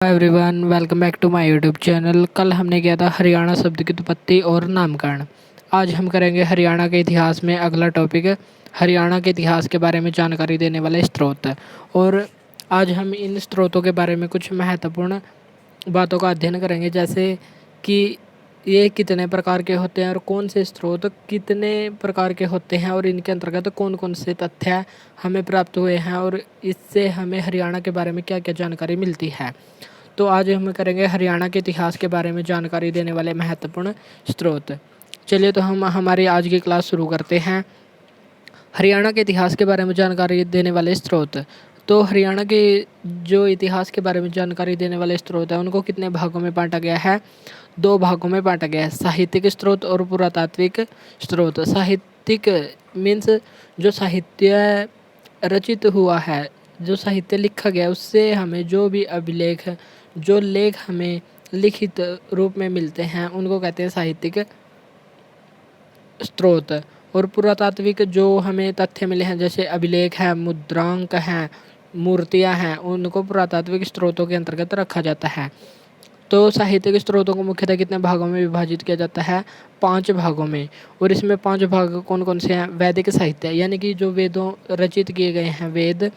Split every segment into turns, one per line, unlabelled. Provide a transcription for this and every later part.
Hi everyone, welcome back to my YouTube channel. कल हमने किया था हरियाणा शब्द की उत्पत्ति और नामकरण। आज हम करेंगे हरियाणा के इतिहास में अगला टॉपिक, हरियाणा के इतिहास के बारे में जानकारी देने वाले स्रोत। और आज हम इन स्रोतों के बारे में कुछ महत्वपूर्ण बातों का अध्ययन करेंगे, जैसे कि ये कितने प्रकार के होते हैं और कौन से स्रोत कितने प्रकार के होते हैं और इनके अंतर्गत कौन कौन से तथ्य हमें प्राप्त हुए हैं और इससे हमें हरियाणा के बारे में क्या क्या जानकारी मिलती है। तो आज हम करेंगे हरियाणा के इतिहास के बारे में जानकारी देने वाले महत्वपूर्ण स्रोत। चलिए तो हम हमारी आज की क्लास शुरू करते हैं। हरियाणा के इतिहास के बारे में जानकारी देने वाले स्रोत। तो हरियाणा के जो इतिहास के बारे में जानकारी देने वाले स्रोत हैं उनको कितने भागों में बांटा गया है? 2 भागों में बांटा गया है, साहित्यिक स्रोत और पुरातात्विक स्रोत। साहित्यिक मीन्स जो साहित्य रचित हुआ है, जो साहित्य लिखा गया उससे हमें जो भी अभिलेख, जो लेख हमें लिखित रूप में मिलते हैं उनको कहते हैं साहित्यिक स्रोत। और पुरातात्विक जो हमें तथ्य मिले हैं, जैसे अभिलेख हैं, मुद्रांक हैं, मूर्तियां हैं, उनको पुरातात्विक स्रोतों के अंतर्गत रखा जाता है। तो साहित्यिक स्रोतों को मुख्यतः कितने भागों में विभाजित किया जाता है? 5 भागों में। और इसमें 5 भाग कौन कौन से हैं? वैदिक साहित्य, यानी कि जो वेदों रचित किए गए हैं वेद,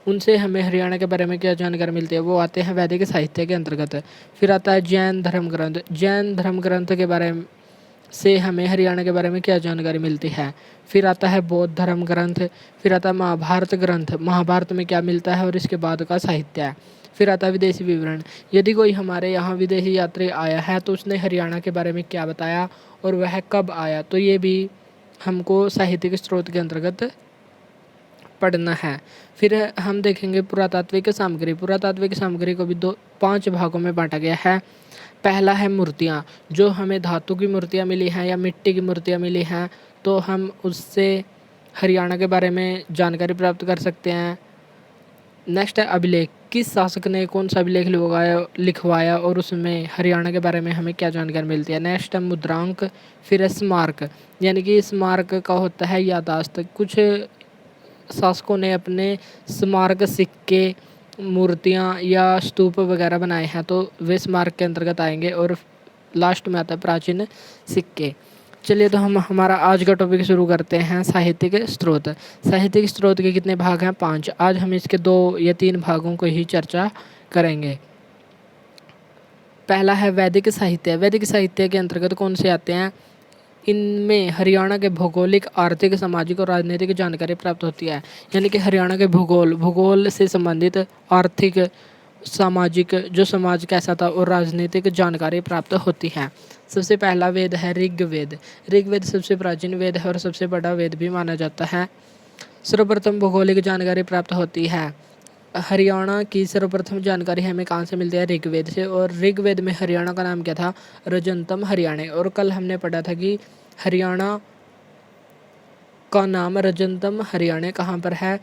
उनसे हमें हरियाणा के बारे में क्या जानकारी मिलती है, वो आते हैं वैदिक साहित्य के अंतर्गत। फिर आता है जैन धर्म ग्रंथ। जैन धर्म ग्रंथ के बारे में से हमें हरियाणा के बारे में क्या जानकारी मिलती है? फिर आता है बौद्ध धर्म ग्रंथ। फिर आता है महाभारत ग्रंथ, महाभारत में क्या मिलता है और इसके बाद का साहित्य है। फिर आता है विदेशी विवरण। यदि कोई हमारे यहाँ विदेशी यात्री आया है तो उसने हरियाणा के बारे में क्या बताया और वह कब आया, तो ये भी हमको साहित्यिक स्रोत के अंतर्गत पढ़ना है। फिर हम देखेंगे पुरातात्विक सामग्री। पुरातात्विक सामग्री को भी 5 भागों में बांटा गया है। पहला है मूर्तियाँ, जो हमें धातु की मूर्तियाँ मिली हैं या मिट्टी की मूर्तियाँ मिली हैं तो हम उससे हरियाणा के बारे में जानकारी प्राप्त कर सकते हैं। नेक्स्ट है अभिलेख, किस शासक ने कौन सा अभिलेख लिखवाया और उसमें हरियाणा के बारे में हमें क्या जानकारी मिलती है। नेक्स्ट है मुद्रांक। फिर है स्मारक, यानी कि स्मारक का होता है यादाश्त। कुछ शासकों ने अपने स्मारक, सिक्के, मूर्तियाँ या स्तूप वगैरह बनाए हैं तो वे स्मारक के अंतर्गत आएंगे। और लास्ट में आता है प्राचीन सिक्के। चलिए तो हम हमारा आज का टॉपिक शुरू करते हैं, साहित्यिक स्रोत। साहित्यिक स्रोत के कितने भाग हैं? 5। आज हम इसके 2 या 3 भागों को ही चर्चा करेंगे। पहला है वैदिक साहित्य। वैदिक साहित्य के अंतर्गत कौन से आते हैं? इनमें हरियाणा के भौगोलिक, आर्थिक, सामाजिक और राजनीतिक जानकारी प्राप्त होती है। यानी कि हरियाणा के भूगोल से संबंधित आर्थिक, सामाजिक, जो समाज कैसा था, और राजनीतिक जानकारी प्राप्त होती है। सबसे पहला वेद है ऋग्वेद। ऋग्वेद सबसे प्राचीन वेद है और सबसे बड़ा वेद भी माना जाता है। सर्वप्रथम भौगोलिक जानकारी प्राप्त होती है। हरियाणा की सर्वप्रथम जानकारी हमें कहाँ से मिलती है? ऋग्वेद से। और ऋग्वेद में हरियाणा का नाम क्या था? रजंतम हरियाणे। और कल हमने पढ़ा था कि हरियाणा का नाम रजंतम हरियाणे कहाँ पर है?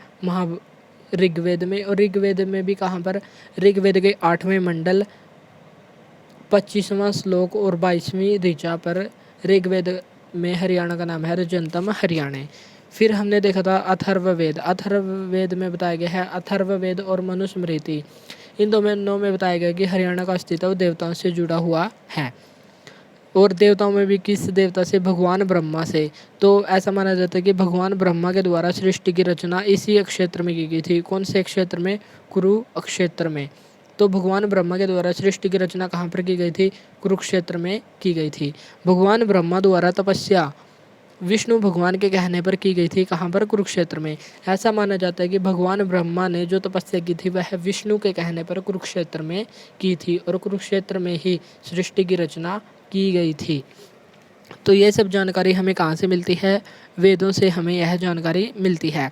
ऋग्वेद में। और ऋग्वेद में भी कहाँ पर? ऋग्वेद के 8वें मंडल, 25वां श्लोक और 22वीं ऋचा पर ऋग्वेद में हरियाणा का नाम है रजंतम हरियाणे। फिर हमने देखा था अथर्ववेद। अथर्ववेद में बताया गया है, अथर्ववेद और मनुस्मृति, इन दोनों में बताया गया कि हरियाणा का अस्तित्व देवताओं से जुड़ा हुआ है। और देवताओं में भी किस देवता से? भगवान ब्रह्मा से। तो ऐसा माना जाता है कि भगवान ब्रह्मा के द्वारा सृष्टि की रचना इसी क्षेत्र में की गई थी। कौन से क्षेत्र में? कुरुक्षेत्र में। तो भगवान ब्रह्मा के द्वारा सृष्टि की रचना कहाँ पर की गई थी? कुरुक्षेत्र में की गई थी। भगवान ब्रह्मा द्वारा तपस्या विष्णु भगवान के कहने पर की गई थी। कहाँ पर? कुरुक्षेत्र में। ऐसा माना जाता है कि भगवान ब्रह्मा ने जो तपस्या की थी वह विष्णु के कहने पर कुरुक्षेत्र में की थी और कुरुक्षेत्र में ही सृष्टि की रचना की गई थी। तो ये सब जानकारी हमें कहाँ से मिलती है? वेदों से हमें यह जानकारी मिलती है।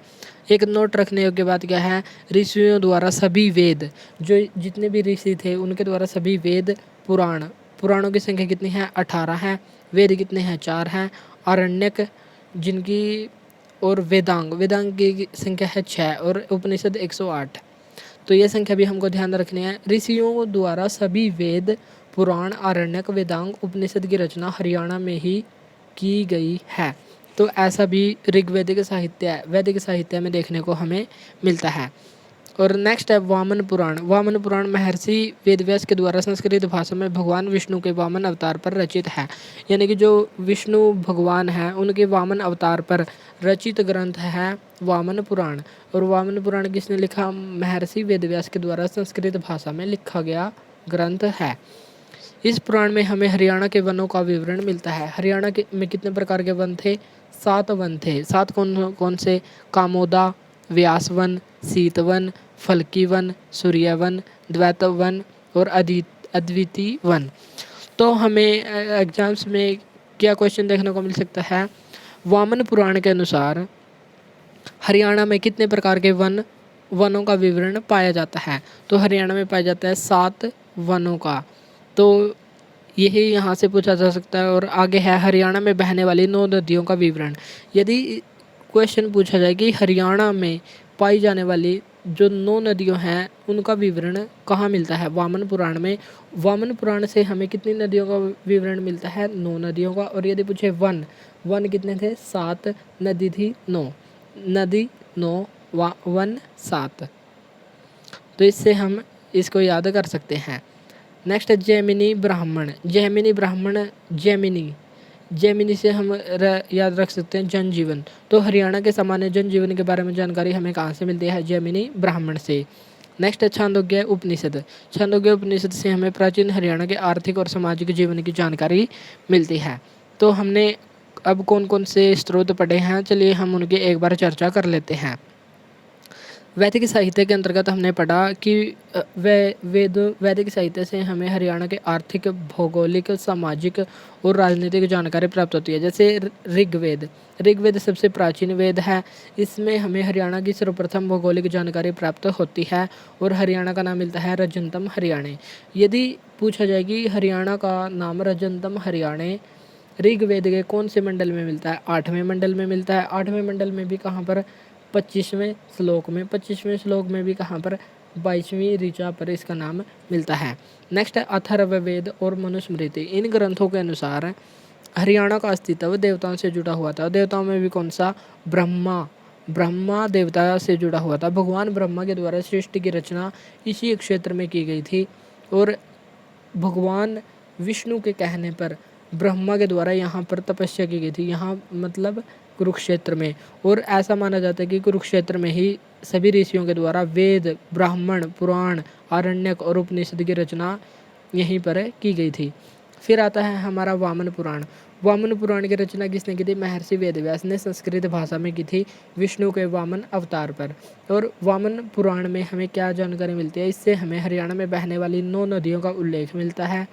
एक नोट रखने योग्य बात क्या है? ऋषियों द्वारा सभी वेद, जो जितने भी ऋषि थे उनके द्वारा सभी वेद, पुराणों की संख्या कितनी है? 18 है। वेद कितने हैं? 4 हैं। आरण्यक जिनकी, और वेदांग की संख्या है 6 और उपनिषद 108। तो ये संख्या भी हमको ध्यान रखनी है। ऋषियों द्वारा सभी वेद, पुराण, आरण्यक, वेदांग, उपनिषद की रचना हरियाणा में ही की गई है। तो ऐसा भी ऋग्वेदिक साहित्य, वैदिक साहित्य में देखने को हमें मिलता है। और नेक्स्ट है वामन पुराण। वामन पुराण महर्षि वेदव्यास के द्वारा संस्कृत भाषा में भगवान विष्णु के वामन अवतार पर रचित है। यानी कि जो विष्णु भगवान हैं उनके वामन अवतार पर रचित ग्रंथ है वामन पुराण। और वामन पुराण किसने लिखा? महर्षि वेदव्यास के द्वारा संस्कृत भाषा में लिखा गया ग्रंथ है। इस पुराण में हमें हरियाणा के वनों का विवरण मिलता है। हरियाणा के में कितने प्रकार के वन थे? 7 वन थे। 7 कौन कौन से? कामोदा, व्यासवन, शीतवन, फल्की वन, सूर्यवन, द्वैत वन और अद्वितीय वन। तो हमें एग्जाम्स में क्या क्वेश्चन देखने को मिल सकता है? वामन पुराण के अनुसार हरियाणा में कितने प्रकार के वनों का विवरण पाया जाता है? तो हरियाणा में पाया जाता है 7 वनों का। तो यही यहाँ से पूछा जा सकता है। और आगे है हरियाणा में बहने वाली 9 नदियों का विवरण। यदि क्वेश्चन पूछा जाए कि हरियाणा में पाई जाने वाली जो 9 नदियों हैं उनका विवरण कहाँ मिलता है? वामन पुराण में। वामन पुराण से हमें कितनी नदियों का विवरण मिलता है? 9 नदियों का। और यदि पूछे वन कितने थे? 7, नदी थी 9, नदी 9, वन 7। तो इससे हम इसको याद कर सकते हैं। नेक्स्ट है जैमिनी ब्राह्मण। जैमिनी से हम याद रख सकते हैं जनजीवन। तो हरियाणा के सामान्य जनजीवन के बारे में जानकारी हमें कहाँ से मिलती है? जैमिनी ब्राह्मण से। नेक्स्ट है छांदोग्य उपनिषद। छांदोग्य उपनिषद से हमें प्राचीन हरियाणा के आर्थिक और सामाजिक जीवन की जानकारी मिलती है। तो हमने अब कौन कौन से स्रोत पढ़े हैं, चलिए हम उनकी एक बार चर्चा कर लेते हैं। वैदिक साहित्य के अंतर्गत हमने पढ़ा कि वैदिक साहित्य से हमें हरियाणा के आर्थिक, भौगोलिक, सामाजिक और राजनीतिक जानकारी प्राप्त होती है। जैसे ऋग्वेद सबसे प्राचीन वेद है। इसमें हमें हरियाणा की सर्वप्रथम भौगोलिक जानकारी प्राप्त होती है और हरियाणा का नाम मिलता है रजंतम हरियाणे। यदि पूछा जाए कि हरियाणा का नाम रजंतम हरियाणे ऋग्वेद के कौन से मंडल में मिलता है? 8वें मंडल में मिलता है। 8वें मंडल में भी कहाँ पर? 25वें श्लोक में। 25वें श्लोक में भी कहाँ पर? 22वीं ऋचा पर इसका नाम मिलता है। नेक्स्ट है अथर्ववेद और मनुस्मृति। इन ग्रंथों के अनुसार हरियाणा का अस्तित्व देवताओं से जुड़ा हुआ था। देवताओं में भी कौन सा? ब्रह्मा देवता से जुड़ा हुआ था। भगवान ब्रह्मा के द्वारा सृष्टि की रचना इसी क्षेत्र में की गई थी और भगवान विष्णु के कहने पर ब्रह्मा के द्वारा यहाँ पर तपस्या की गई थी। यहाँ मतलब कुरुक्षेत्र में। और ऐसा माना जाता है कि कुरुक्षेत्र में ही सभी ऋषियों के द्वारा वेद, ब्राह्मण, पुराण, आरण्यक और उपनिषद की रचना यहीं पर की गई थी। फिर आता है हमारा वामन पुराण। वामन पुराण की रचना किसने की थी? महर्षि वेदव्यास ने संस्कृत भाषा में की थी विष्णु के वामन अवतार पर। और वामन पुराण में हमें क्या जानकारी मिलती है? इससे हमें हरियाणा में बहने वाली 9 नदियों का उल्लेख मिलता है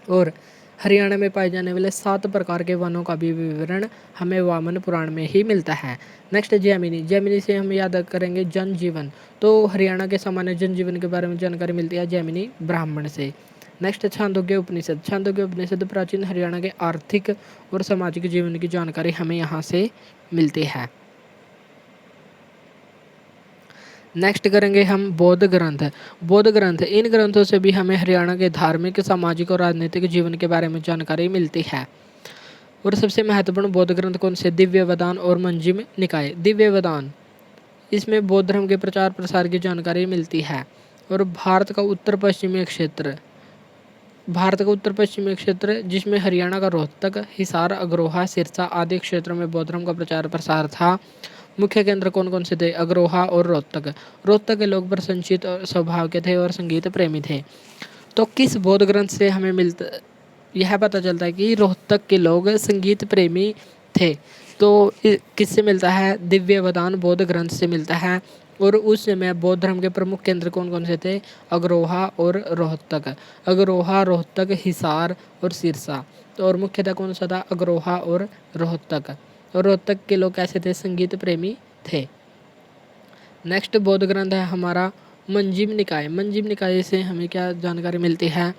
और हरियाणा में पाए जाने वाले 7 प्रकार के वनों का भी विवरण हमें वामन पुराण में ही मिलता है। नेक्स्ट जैमिनी से हम याद करेंगे जनजीवन। तो हरियाणा के सामान्य जनजीवन के बारे में जानकारी मिलती है जैमिनी ब्राह्मण से। नेक्स्ट छांदोग्य उपनिषद प्राचीन हरियाणा के आर्थिक और सामाजिक जीवन की जानकारी हमें यहाँ से मिलती है। नेक्स्ट करेंगे हम बौद्ध ग्रंथ। इन ग्रंथों से भी हमें हरियाणा के धार्मिक, सामाजिक और राजनीतिक जीवन के बारे में जानकारी मिलती है। और सबसे महत्वपूर्ण बौद्ध ग्रंथ कौन से? दिव्य वदान और मंजिम निकाय। दिव्य वदान, इसमें बौद्ध धर्म के प्रचार प्रसार की जानकारी मिलती है। और भारत का उत्तर पश्चिमी क्षेत्र जिसमें हरियाणा का रोहतक, हिसार, अग्रोहा, सिरसा आदि क्षेत्रों में बौद्ध धर्म का प्रचार प्रसार था। मुख्य केंद्र कौन कौन से थे? अग्रोहा और रोहतक के लोग प्रसन्नचित्त स्वभाव के थे और संगीत प्रेमी थे। तो किस बौद्ध ग्रंथ से हमें यह पता चलता है कि रोहतक के लोग संगीत प्रेमी थे? तो किससे मिलता है? दिव्य वदान बौद्ध ग्रंथ से मिलता है। और उस समय बौद्ध धर्म के प्रमुख केंद्र कौन कौन से थे? अग्रोहा और रोहतक, हिसार और सिरसा। तो और मुख्यतः कौन सा था? अग्रोहा और रोहतक। और रोहतक के लोग कैसे थे? संगीत प्रेमी थे। नेक्स्ट बौद्ध ग्रंथ है हमारा मंजिम निकाय से हमें क्या जानकारी मिलती है?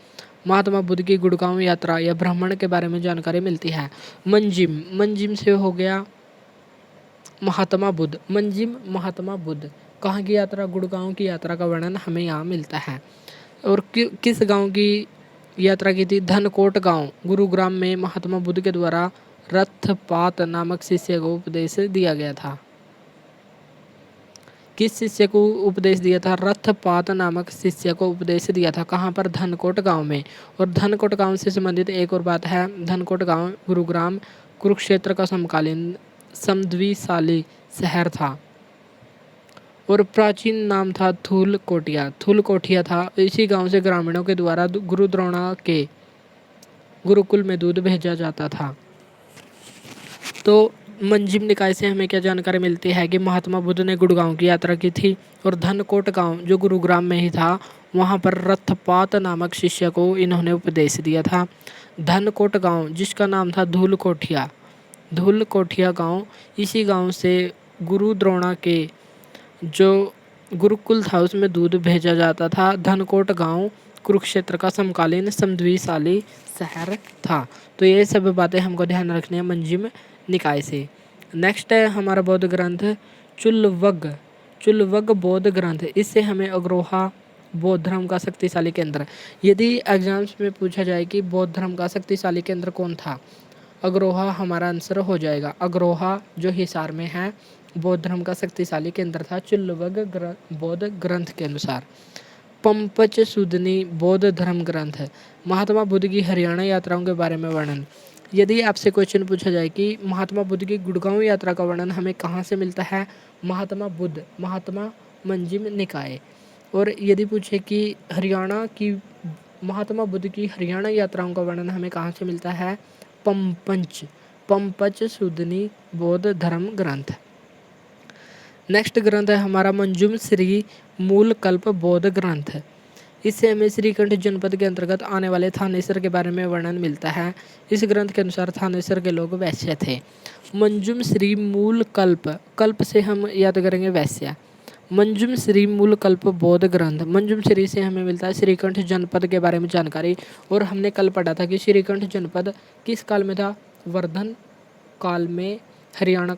महात्मा बुद्ध की गुड़गांव यात्रा या भ्रमण के बारे में जानकारी मिलती है। मंजिम से हो गया महात्मा बुद्ध। कहाँ की यात्रा? गुड़गांव की यात्रा का वर्णन हमें यहाँ मिलता है। और किस गांव की यात्रा की थी? धनकोट गांव, गुरुग्राम में महात्मा बुद्ध के द्वारा रथपात नामक शिष्य को उपदेश दिया गया था। किस शिष्य को उपदेश दिया था? रथपात नामक शिष्य को उपदेश दिया था। कहाँ पर? धनकोट गांव में। और धनकोट गांव से संबंधित एक और बात है, धनकोट गांव गुरुग्राम कुरुक्षेत्र का समकालीन समद्विशाली शहर था और प्राचीन नाम था धूलकोटिया। धूलकोटिया था। इसी गांव से ग्रामीणों के द्वारा गुरु द्रोणा के गुरुकुल में दूध भेजा जाता था। तो मंजिम निकाय से हमें क्या जानकारी मिलती है कि महात्मा बुद्ध ने गुड़गांव की यात्रा की थी और धनकोट गांव जो गुरुग्राम में ही था वहां पर रथपात नामक शिष्य को इन्होंने उपदेश दिया था। धनकोट गांव जिसका नाम था धूलकोटिया, धूलकोटिया गांव, इसी गांव से गुरु द्रोणा के जो गुरुकुल था उसमें दूध भेजा जाता था। धनकोट गांव कुरुक्षेत्र का समकालीन समद्विशाली शहर था। तो ये सब बातें हमको ध्यान रखनी है मंजिम निकाय से। नेक्स्ट है हमारा बौद्ध ग्रंथ चुल्वग, चुल्वग बौद्ध ग्रंथ। इससे हमें अग्रोहा बौद्ध धर्म का शक्तिशाली केंद्र, यदि एग्जाम्स में पूछा जाए कि बौद्ध धर्म का शक्तिशाली केंद्र कौन था, अग्रोहा हमारा आंसर हो जाएगा। अग्रोहा जो हिसार में है बौद्ध धर्म का शक्तिशाली केंद्र था चुल्वग बौद्ध ग्रंथ के अनुसार। पंपच सुदनी बौद्ध धर्म ग्रंथ है। महात्मा बुद्ध की हरियाणा यात्राओं के बारे में वर्णन, यदि आपसे क्वेश्चन पूछा जाए कि महात्मा बुद्ध की गुड़गांव यात्रा का वर्णन हमें कहाँ से मिलता है, महात्मा बुद्ध, महात्मा मंजिम निकाय। और यदि पूछे कि हरियाणा की महात्मा बुद्ध की हरियाणा यात्राओं का वर्णन हमें कहाँ से मिलता है, पंपच, पंपच सुदनी बौद्ध धर्म ग्रंथ। नेक्स्ट ग्रंथ है हमारा मंजुम श्री मूल कल्प बौद्ध ग्रंथ। इससे हमें श्रीकंठ जनपद के अंतर्गत आने वाले थानेसर के बारे में वर्णन मिलता है। इस ग्रंथ के अनुसार थानेसर के लोग वैश्य थे। मंजुम श्री मूल कल्प, कल्प से हम याद करेंगे वैश्य। मंजुम श्री मूल कल्प बौद्ध ग्रंथ, मंजुम श्री से हमें मिलता है श्रीकंठ जनपद के बारे में जानकारी। और हमने कल पढ़ा था कि श्रीकंठ जनपद किस काल में था, वर्धन काल में हरियाणा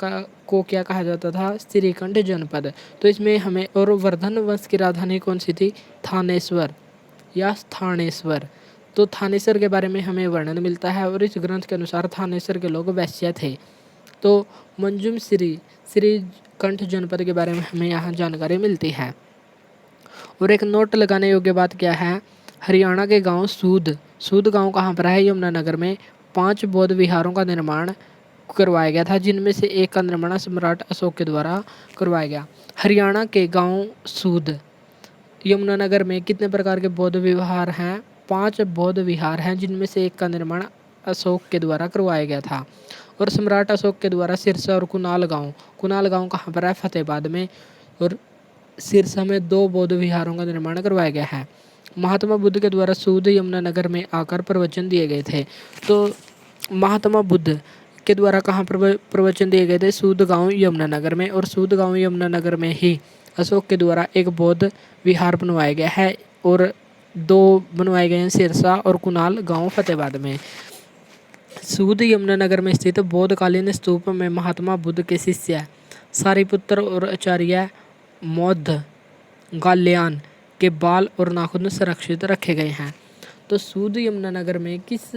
को क्या कहा जाता था, श्रीकंठ जनपद। तो इसमें हमें, और वर्धन वंश की राजधानी कौन सी थी, थानेश्वर या स्थानेश्वर। तो थानेश्वर के बारे में हमें वर्णन मिलता है और इस ग्रंथ के अनुसार थानेश्वर के लोग वैश्य थे। तो मंजुम श्रीकंठ जनपद के बारे में हमें यहाँ जानकारी मिलती है। और एक नोट लगाने योग्य बात क्या है, हरियाणा के गांव सूद, सूद गांव कहाँ पर है, यमुनानगर में 5 बौद्ध विहारों का निर्माण करवाया गया था, जिनमें से एक का निर्माण सम्राट अशोक के द्वारा करवाया गया। हरियाणा के गांव सूद यमुनानगर में कितने प्रकार के बौद्ध विहार हैं, 5 बौद्ध विहार हैं, जिनमें से एक का निर्माण अशोक के द्वारा करवाया गया था। और सम्राट अशोक के द्वारा सिरसा और कुणाल गांव, कुणाल गांव कहाँ पर है, फतेहाबाद में। और सिरसा में 2 बौद्ध विहारों का निर्माण करवाया गया है। महात्मा बुद्ध के द्वारा सूद यमुनानगर में आकर प्रवचन दिए गए थे। तो महात्मा बुद्ध के द्वारा कहाँ प्रवचन दिए गए थे, सूद गांव यमुनानगर में। और सूद गांव यमुनानगर में ही अशोक के द्वारा एक बौद्ध विहार बनवाया गया है और 2 बनवाए गए हैं सिरसा और कुणाल गांव फतेहाबाद में। सूद यमुनानगर में स्थित बौद्धकालीन स्तूप में महात्मा बुद्ध के शिष्य सारिपुत्र और आचार्य मौद्ध गाल्यान के बाल और नाखून सुरक्षित रखे गए हैं। तो सूद यमुनानगर में किस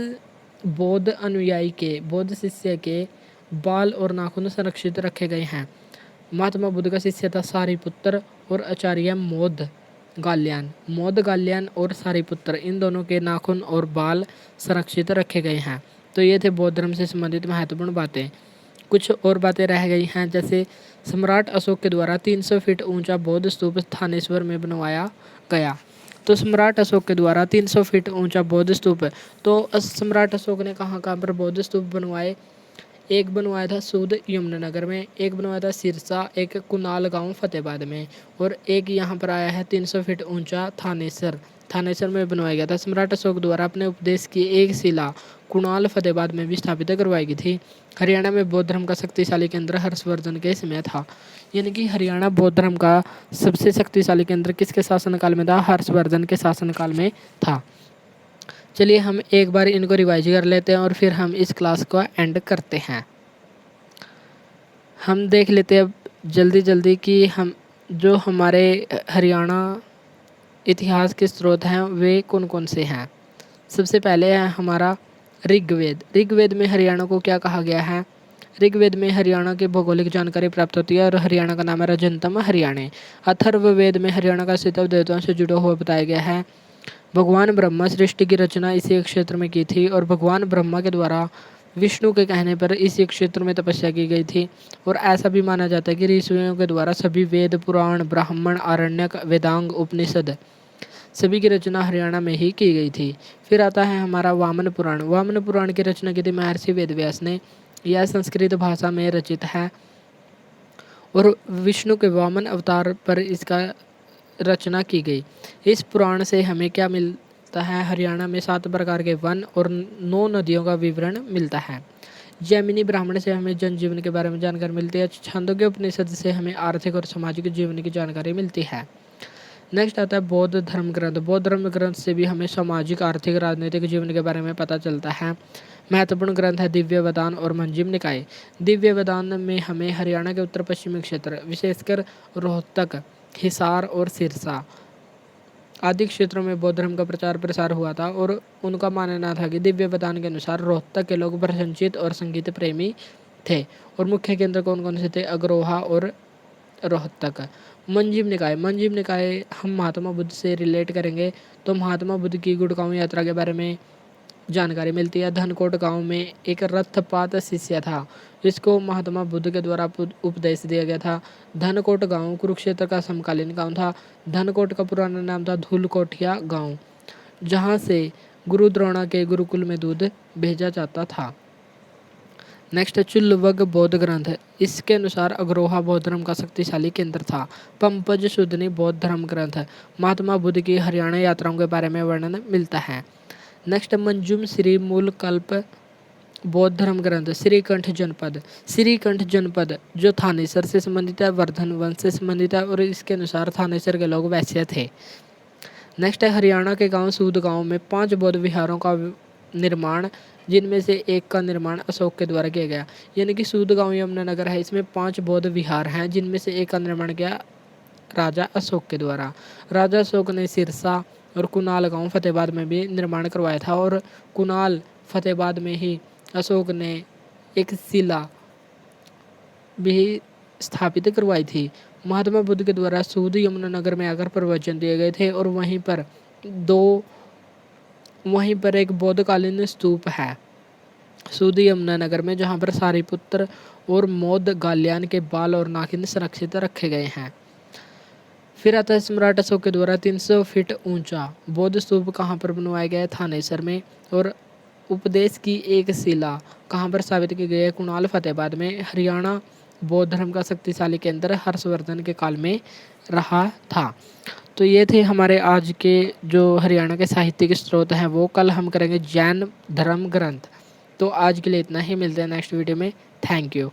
बौद्ध अनुयायी के, बौद्ध शिष्य के बाल और नाखून संरक्षित रखे गए हैं, महात्मा बुद्ध का शिष्य था सारिपुत्र और आचार्य मौद्ध गाल्यान। मौद्ध गाल्यान और सारिपुत्र, इन दोनों के नाखून और बाल संरक्षित रखे गए हैं। तो ये थे बौद्ध धर्म से संबंधित महत्वपूर्ण बातें। कुछ और बातें रह गई हैं, जैसे सम्राट अशोक के द्वारा 300 फीट ऊंचा बौद्ध स्तूप थानेश्वर में बनवाया गया। तो सम्राट अशोक के द्वारा 300 फीट ऊंचा बौद्ध स्तूप, तो सम्राट अशोक ने कहाँ कहाँ पर बौद्ध स्तूप बनवाए, एक बनवाया था सूद यमुनानगर में, एक बनवाया था सिरसा, एक कुणाल गांव फतेहाबाद में, और एक यहाँ पर आया है 300 फीट ऊंचा थानेसर, थानेसर में बनवाया गया था। सम्राट अशोक द्वारा अपने उपदेश की एक शिला कुणाल फतेहाबाद में भी स्थापित करवाई गई थी। हरियाणा में बौद्ध धर्म का शक्तिशाली केंद्र हर्षवर्धन के समय था, यानी कि हरियाणा बौद्ध धर्म का सबसे शक्तिशाली केंद्र किसके शासनकाल में था, हर्षवर्धन के शासनकाल में था। चलिए हम एक बार इनको रिवाइज कर लेते हैं और फिर हम इस क्लास को एंड करते हैं। हम देख लेते हैं जल्दी जल्दी कि हम जो हमारे हरियाणा इतिहास के स्रोत हैं वे कौन कौन से हैं। सबसे पहले है हमारा ऋग्वेद। ऋग्वेद में हरियाणा को क्या कहा गया है, ऋग्वेद में हरियाणा की भौगोलिक जानकारी प्राप्त होती है और हरियाणा का नाम है रजंतम हरियाणे। अथर्ववेद में हरियाणा का अस्तित्व देवताओं से जुड़ा हुआ बताया गया है। भगवान ब्रह्मा सृष्टि की रचना इसी क्षेत्र में की थी और भगवान ब्रह्मा के द्वारा विष्णु के कहने पर इसी क्षेत्र में तपस्या की गई थी। और ऐसा भी माना जाता है कि ऋषियों के द्वारा सभी वेद, पुराण, ब्राह्मण, आरण्यक, वेदांग, उपनिषद सभी की रचना हरियाणा में ही की गई थी। फिर आता है हमारा वामन पुराण। वामन पुराण की रचना की थी महर्षि वेदव्यास ने। यह संस्कृत भाषा में रचित है और विष्णु के वामन अवतार पर इसका रचना की गई। इस पुराण से हमें क्या मिलता है? हरियाणा में 7 प्रकार के वन और 9 नदियों का विवरण मिलता है। जैमिनी ब्राह्मण से हमें जनजीवन के बारे में जानकारी मिलती है। छांदोग्य उपनिषद से हमें आर्थिक और सामाजिक जीवन की जानकारी मिलती है। नेक्स्ट आता है बौद्ध धर्म ग्रंथ। बौद्ध धर्म ग्रंथ से भी हमें सामाजिक, आर्थिक, राजनीतिक जीवन के बारे में पता चलता है। महत्वपूर्ण ग्रंथ है दिव्य वेदान और मंजिम निकाय। दिव्य वेदान में हमें हरियाणा के उत्तर पश्चिमी क्षेत्र, विशेषकर रोहतक, हिसार और सिरसा आदि क्षेत्रों में बौद्ध धर्म का प्रचार प्रसार हुआ था और उनका मानना था कि दिव्य वेदान के अनुसार रोहतक के लोग प्रसन्नचित्त और संगीत प्रेमी थे। और मुख्य केंद्र कौन कौन से थे? अग्रोहा और रोहतक। मंजिम निकाय। मंजिम निकाय हम महात्मा बुद्ध से रिलेट करेंगे तो महात्मा बुद्ध की गुड़गांव यात्रा के बारे में जानकारी मिलती है। धनकोट गांव में एक रथपात शिष्य था जिसको महात्मा बुद्ध के द्वारा उपदेश दिया गया था। धनकोट गांव कुरुक्षेत्र का समकालीन गांव था। धनकोट का पुराना नाम था धूलकोटिया गांव, जहां से गुरु द्रोणा के गुरुकुल में दूध भेजा जाता था। नेक्स्ट चुल्लवग बौद्ध ग्रंथ। इसके अनुसार अग्रोहा बौद्ध धर्म का शक्तिशाली केंद्र था। पंपज सुदनी बौद्ध धर्म ग्रंथ। महात्मा बुद्ध की हरियाणा यात्राओं के बारे में वर्णन मिलता है। नेक्स्ट मंजुम श्री मूल कल्प बौद्ध धर्म ग्रंथ। श्रीकंठ जनपद। श्रीकंठ जनपद जो थानेसर से संबंधित है, वर्धन वंश से संबंधित है और इसके अनुसार थानेसर के लोग वैश्य थे। नेक्स्ट है हरियाणा के गांव सूद गांव में 5 बौद्ध विहारों का निर्माण, जिनमें से एक का निर्माण अशोक के द्वारा किया गया। यानी कि सूद गांव यमुनानगर है, इसमें 5 बौद्ध विहार हैं जिनमें से एक का निर्माण किया राजा अशोक के द्वारा। राजा अशोक ने सिरसा और कुनाल गांव फतेहाबाद में भी निर्माण करवाया था और कुनाल फतेहाबाद में ही अशोक ने एक शिला भी स्थापित करवाई थी। महात्मा बुद्ध के द्वारा सूद यमुनानगर में आकर प्रवचन दिए गए थे और वहीं पर एक बौद्धकालीन स्तूप है सूद यमुनानगर में, जहां पर सारिपुत्र और मौद गाल्यान के बाल और नाखिन सुरक्षित रखे गए हैं। फिर आता है सम्राट अशोक के द्वारा 300 फीट ऊंचा बौद्ध स्तूप कहाँ पर बनवाया गया है? थानेसर में। और उपदेश की एक शिला कहाँ पर स्थापित की गई है? कुणाल फतेहाबाद में। हरियाणा बौद्ध धर्म का शक्तिशाली केंद्र हर्षवर्धन के काल में रहा था। तो ये थे हमारे आज के जो हरियाणा के साहित्यिक स्रोत हैं वो। कल हम करेंगे जैन धर्म ग्रंथ। तो आज के लिए इतना ही, मिलते हैं नेक्स्ट वीडियो में। Thank you.